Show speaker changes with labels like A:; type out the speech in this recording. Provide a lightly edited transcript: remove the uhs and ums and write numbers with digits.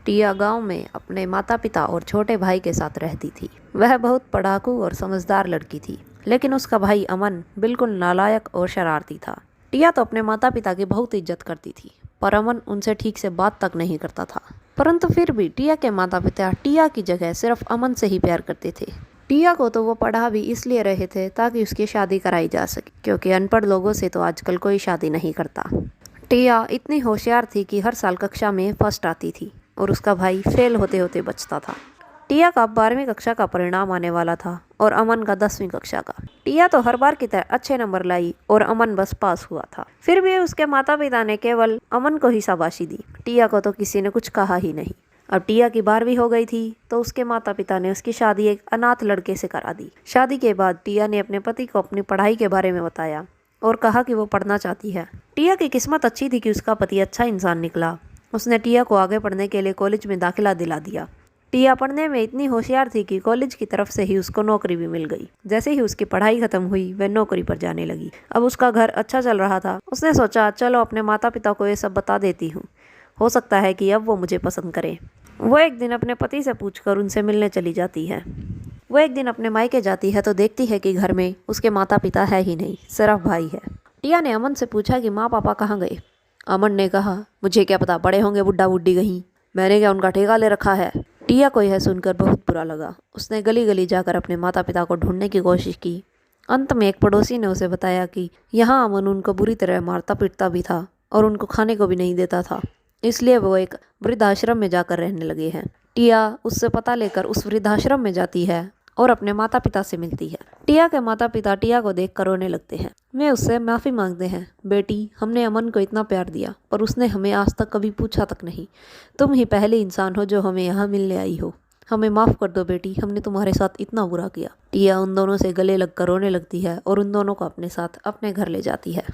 A: टिया गांव में अपने माता पिता और छोटे भाई के साथ रहती थी। वह बहुत पढ़ाकू और समझदार लड़की थी, लेकिन उसका भाई अमन बिल्कुल नालायक और शरारती था। टिया तो अपने माता पिता की बहुत इज्जत करती थी, पर अमन उनसे ठीक से बात तक नहीं करता था। परंतु फिर भी टिया के माता पिता टिया की जगह सिर्फ अमन से ही प्यार करते थे। टिया को तो वो पढ़ा भी इसलिए रहे थे ताकि उसकी शादी कराई जा सके, क्योंकि अनपढ़ लोगों से तो आजकल कोई शादी नहीं करता। टिया इतनी होशियार थी कि हर साल कक्षा में फर्स्ट आती थी और उसका भाई फेल होते होते बचता था। टिया का 12वीं कक्षा का परिणाम आने वाला था और अमन का 10वीं कक्षा का। टिया तो हर बार की तरह अच्छे नंबर लाई और अमन बस पास हुआ था। फिर भी उसके माता पिता ने केवल अमन को ही शाबाशी दी, टिया को तो किसी ने कुछ कहा ही नहीं। अब टिया की 12वीं हो गई थी तो उसके माता पिता ने उसकी शादी एक अनाथ लड़के से करा दी। शादी के बाद टिया ने अपने पति को अपनी पढ़ाई के बारे में बताया और कहा कि वो पढ़ना चाहती है। टिया की किस्मत अच्छी थी कि उसका पति अच्छा इंसान निकला। उसने टिया को आगे पढ़ने के लिए कॉलेज में दाखिला दिला दिया। टिया पढ़ने में इतनी होशियार थी कि कॉलेज की तरफ से ही उसको नौकरी भी मिल गई। जैसे ही उसकी पढ़ाई खत्म हुई वह नौकरी पर जाने लगी। अब उसका घर अच्छा चल रहा था। उसने सोचा चलो अपने माता पिता को ये सब बता देती हूँ, हो सकता है कि अब वो मुझे पसंद करें। वो एक दिन अपने पति से पूछकर उनसे मिलने चली जाती है। वो एक दिन अपने मायके जाती है तो देखती है कि घर में उसके माता पिता है ही नहीं, सिर्फ भाई है। टिया ने अमन से पूछा कि माँ पापा कहाँ गए। अमन ने कहा मुझे क्या पता, बड़े होंगे बुड्ढा बुड्ढी कहीं, मैंने क्या उनका ठेका ले रखा है। टिया को यह सुनकर बहुत बुरा लगा। उसने गली गली जाकर अपने माता पिता को ढूंढने की कोशिश की। अंत में एक पड़ोसी ने उसे बताया कि यहाँ अमन उनको बुरी तरह मारता पीटता भी था और उनको खाने को भी नहीं देता था, इसलिए वो एक वृद्धाश्रम में जाकर रहने लगे हैं। टिया उससे पता लेकर उस वृद्धाश्रम में जाती है और अपने माता पिता से मिलती है। टिया के माता पिता टिया को देख कर रोने लगते हैं। वे उससे माफ़ी मांगते हैं, बेटी हमने अमन को इतना प्यार दिया पर उसने हमें आज तक कभी पूछा तक नहीं। तुम ही पहले इंसान हो जो हमें यहाँ मिलने आई हो। हमें माफ़ कर दो बेटी, हमने तुम्हारे साथ इतना बुरा किया। टिया उन दोनों से गले लगकर रोने लगती है और उन दोनों को अपने साथ अपने घर ले जाती है।